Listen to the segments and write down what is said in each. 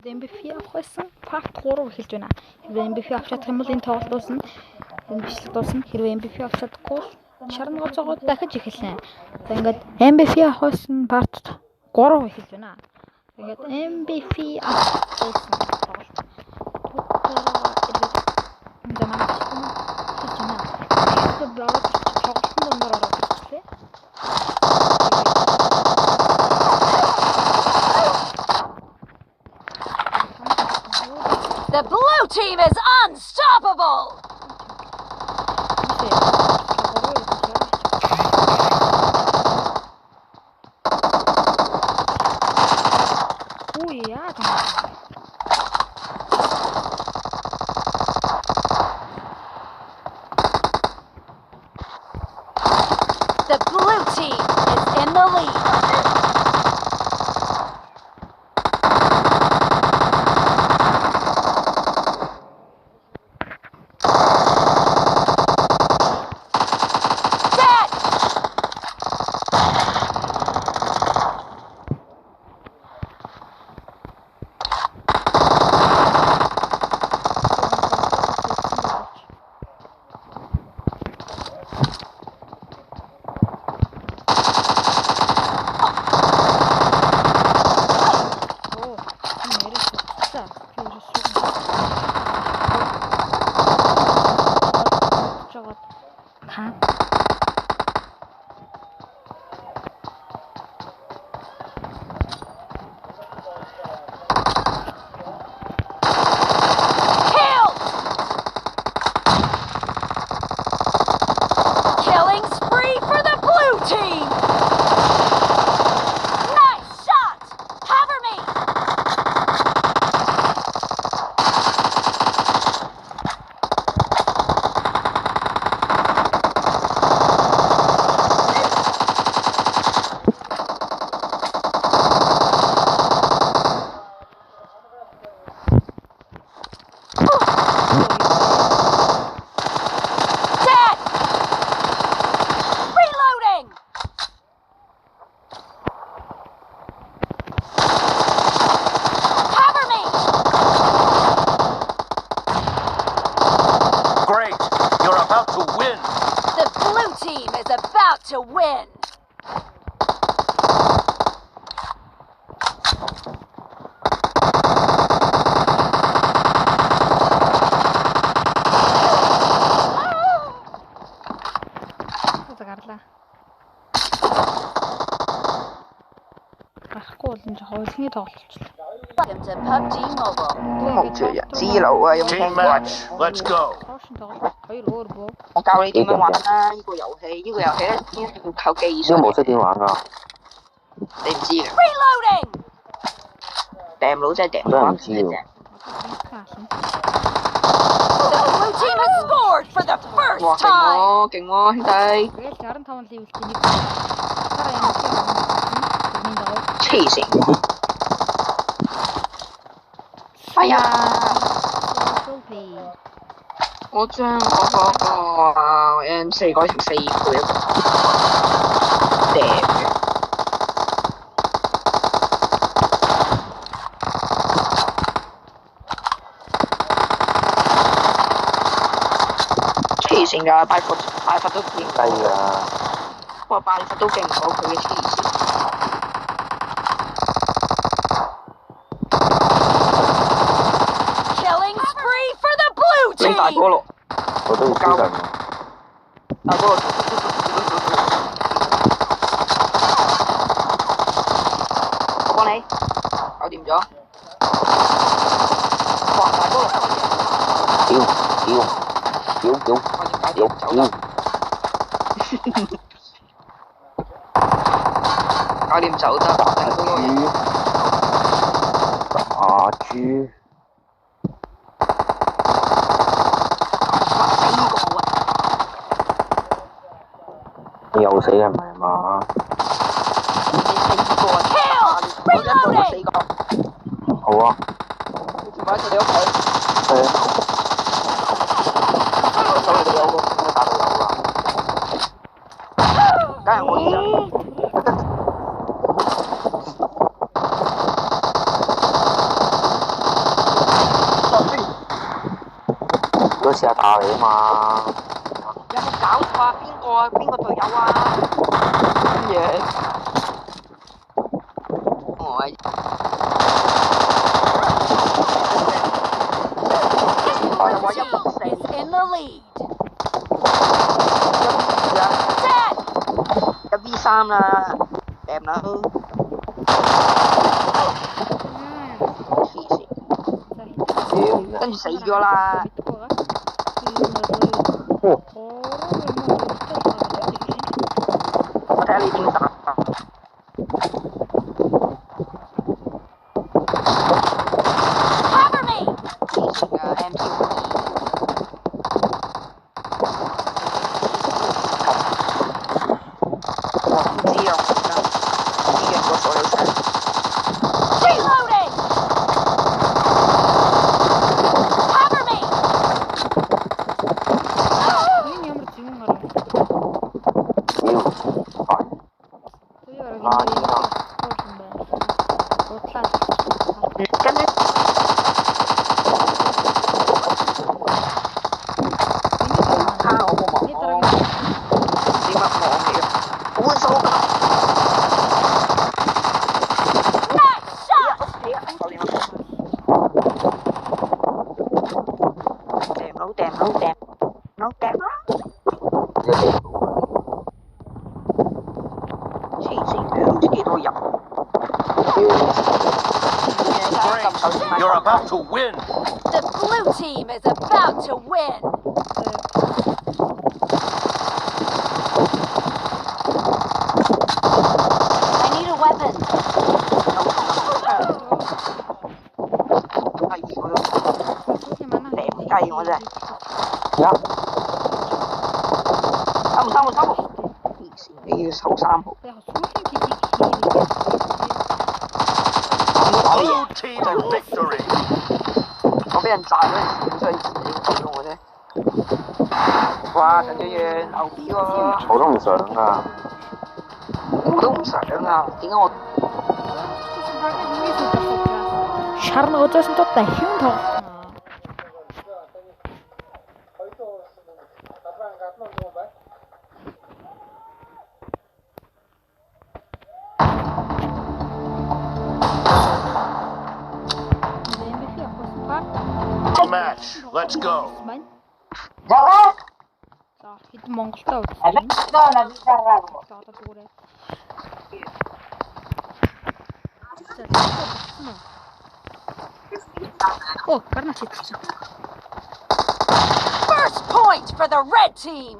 MVP авах байсан. Part 3 эхэлж байна. Хэрвээ MVP авч чадах юм бол энэ тоглолт дуусна. Энэ бичлэг дуусна. Хэрвээ MVP авч чадахгүй бол шарн гоцоогоо дахиж эхэлнэ. За ингээд MVP авах байсан part 3 эхэлж байна. Ингээд MVP авах байсан тоглолт. За манай бичлэг эхэлж байна. Тэгээд тоглолтын дундаар ороод ирчихлээ. The blue team is unstoppable! The blue team is in the lead. Killing spree for the blue team! Nice shot! Cover me! About to win. Welcome to PUBG Mobile. 都冇住人之路啊，有冇聽過啊？ Let's go. 我教你點樣玩啦！呢個遊戲咧，一定要靠技術。都冇識點玩啊！你唔知嘅。Reloading. 掟佬真係掟真係玩唔知喎。The blue team has scored for the 哇， first 勁 time. 喎，勁喎，兄弟！黐線！哎呀！我將嗰個M4改成4倍掟嘅。黐線㗎，拜佛都勁低啊！我拜佛都勁唔過佢嘅黐線。Killing spree for the blue 你大 team. 哥咯，我都要輸緊。大哥，我幫你，搞掂咗。哇，大哥，屌！搞掂走得，大哥。啊豬！你又死係咪嘛？你4個啊！我一個就4個。好啊。住埋喺你屋企。係啊。手你有個打到有啦。梗係可以啦。試下打你啊嘛。有冇搞錯啊？邊個隊友啊？乜嘢？我Blue team is in the lead. 一 V 3啦，掟啦，黐線，跟住死咗啦。我睇下你點打。Cover me. 黐線㗎 MP。Reloading. Cover me. Энэ ямар зүүн гараа. 妖，係。 跟住卡我個網，點乜網嚟㗎？換數㗎。Nice shot. 掟啦！黐線嘅，唔知幾多人。 You're about to win. The blue team is about to win. I need a weapon. 第二個掟雞我真係。三號，黐線，你要收3號。 Blue team victory. 我俾人炸嗰陣時，所以自己做用嘅啫。哇！陳俊遠牛逼喎！我都唔想啊。我都唔想啊！點解我 Шар нь өдөөсөн тоо дахин тоглосон. A match. Let's go. За хэд Монголдоо үзсэн. За одоо зүгээр. Оо, гарна чийдсэн. First point for the red team.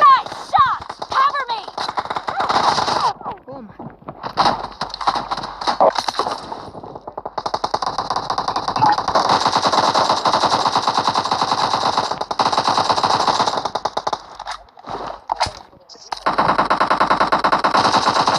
Nice shot. Cover me. Boom.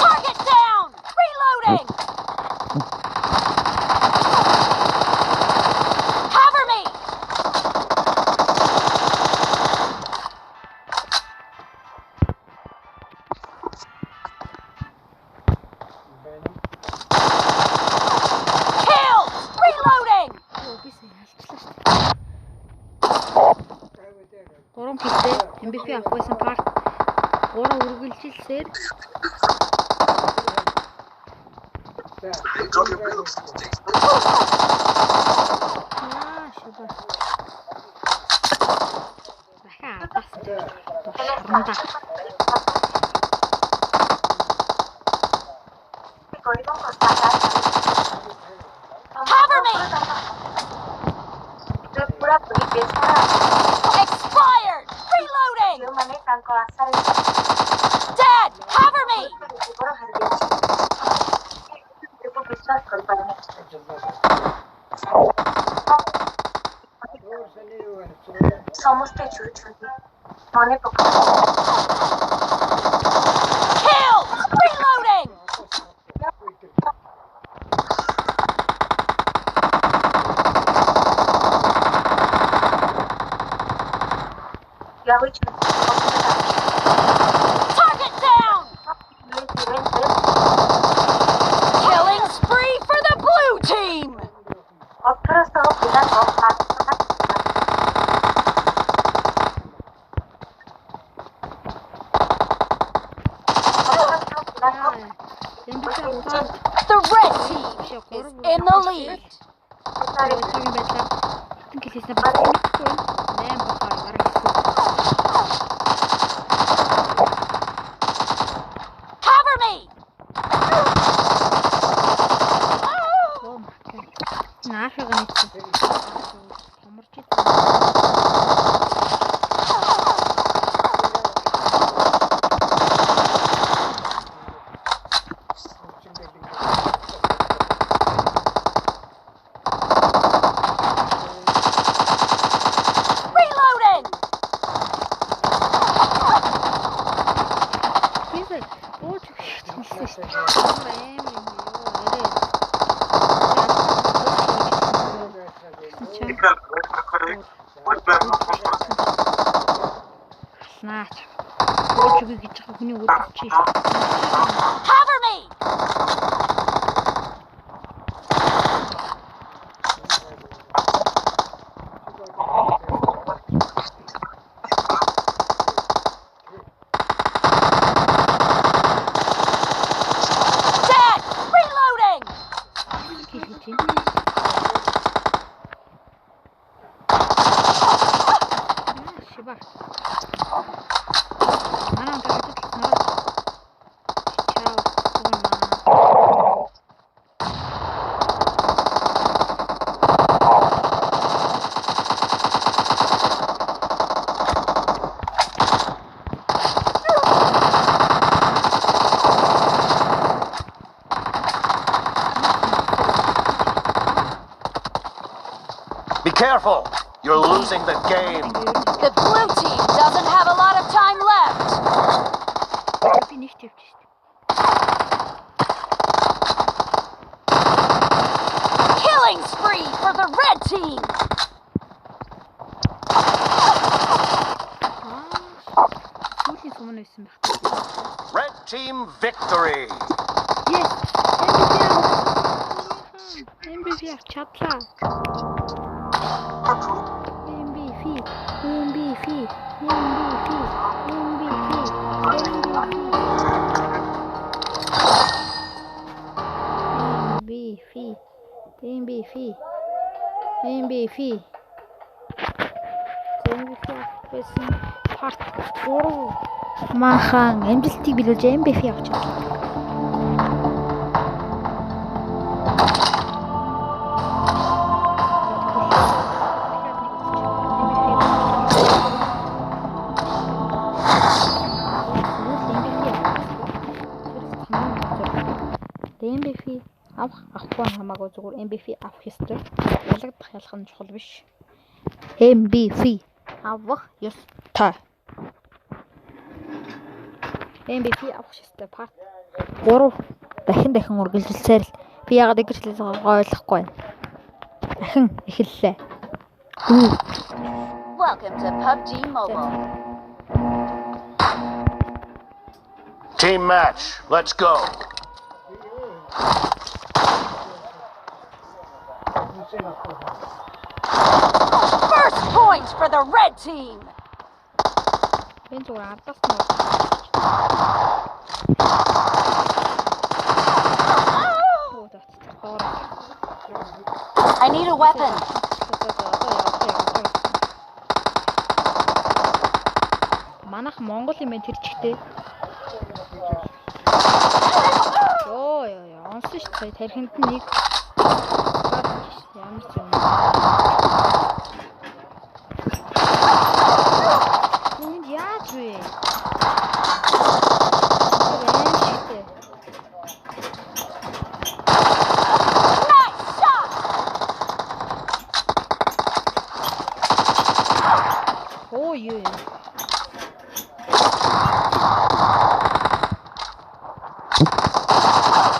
Target down. Reloading. Cover me. Killed. Reloading. Гурван пилтэй MVP авах байсан парт 3 үргэлжилсээр шибэ. Дахиад шарнда. Cover me. Expired. Reloading. Dead. Cover me. Killed. Reloading. Target down. Killing spree for the blue team. The red team is in the lead. Cover me. Reloading. Cover me. Dead. Reloading. Be careful. You're losing the game. The blue team doesn't have a lot of time left. Killing spree for the red team. Red team victory. Махан амжилтыг билүүлж MVP авч чадлаа. MVP авахгүй хамаагүй зүгээр MVP авах ёстой. Ялгадах ялах нь чухал биш. MVP авах ёстой. MVP авах ёстой part 3 дахин үргэлжилсээр л би яагаад ингэж ойлгохгүй байна. Дахин эхэллээ. Welcome to PUBG Mobile. Team match. Let's go. First point for the red team. Ben зүгээр ардаас I need a weapon. Манайх Монгол юм байна тэр чигтээ. Йоо онсон шүү дээ. Тархинд нь нэг ямар ч юм. Үнд яаж вэ? Nice shot. Oh yeah.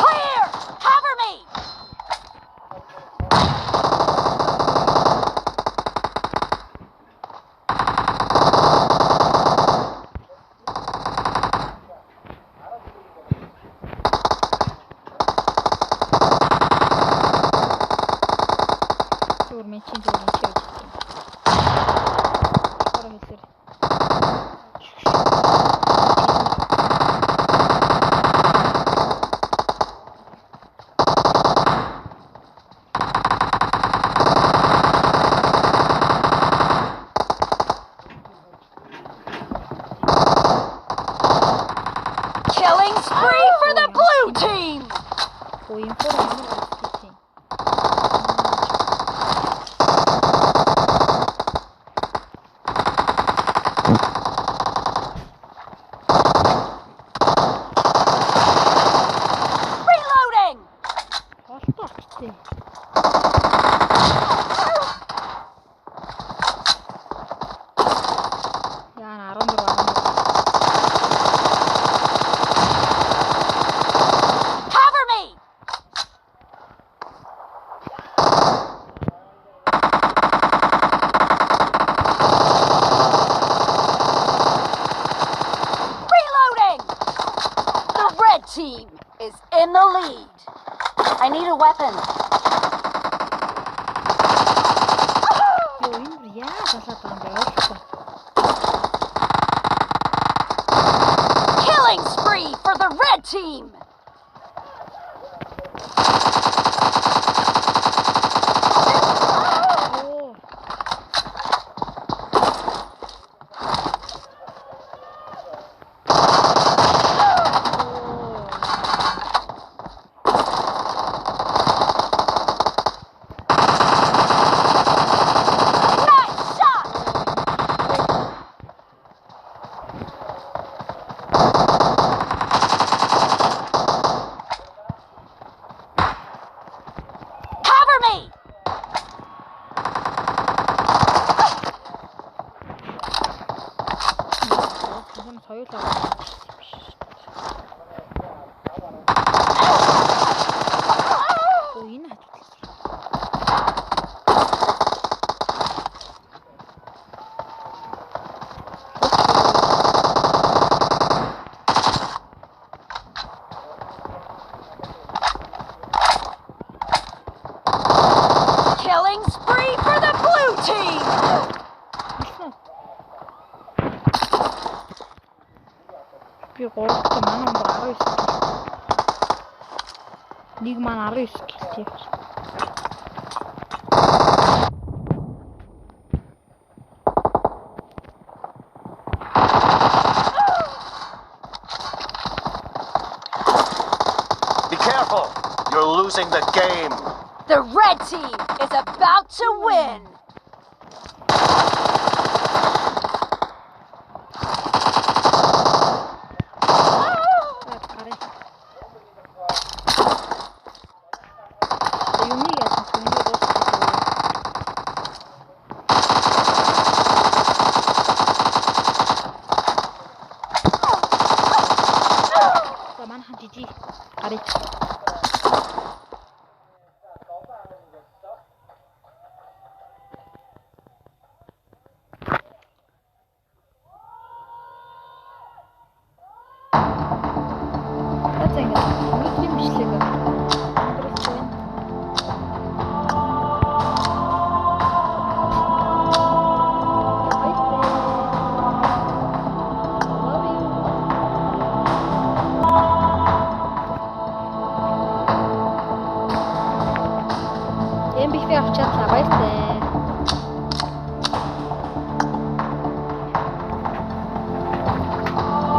Clear. Cover me. Зүгээр мен чинь зүгээр юм шиг. Ороо хэлсээр. инфо ямар гарч. Reloading! Холтой очтой. Яа 14. Cover me! Reloading! The red team is in the lead. I need a weapon. Ёо энэ яа залаад байгаа юм бэ? Ойлгохгүй. Killing spree for the red team. Оо. Nice shot! Cover me! Тэгвэл соёлоо. Оо энэ хажуудлаа. Killing spree for the blue team! Хэлсэн. Би 3-т маань 19 кг. Нэг маань 19 кг. Be careful. You're losing the game. The red team is about to win! Гарыг. Юмыг яасан түүнийг дуусгах. За манайхан жижиг гарыг. За ингэ. Нийтийн бичлэг. Өнөөдрөөс байна. MBF авчаад баяртай.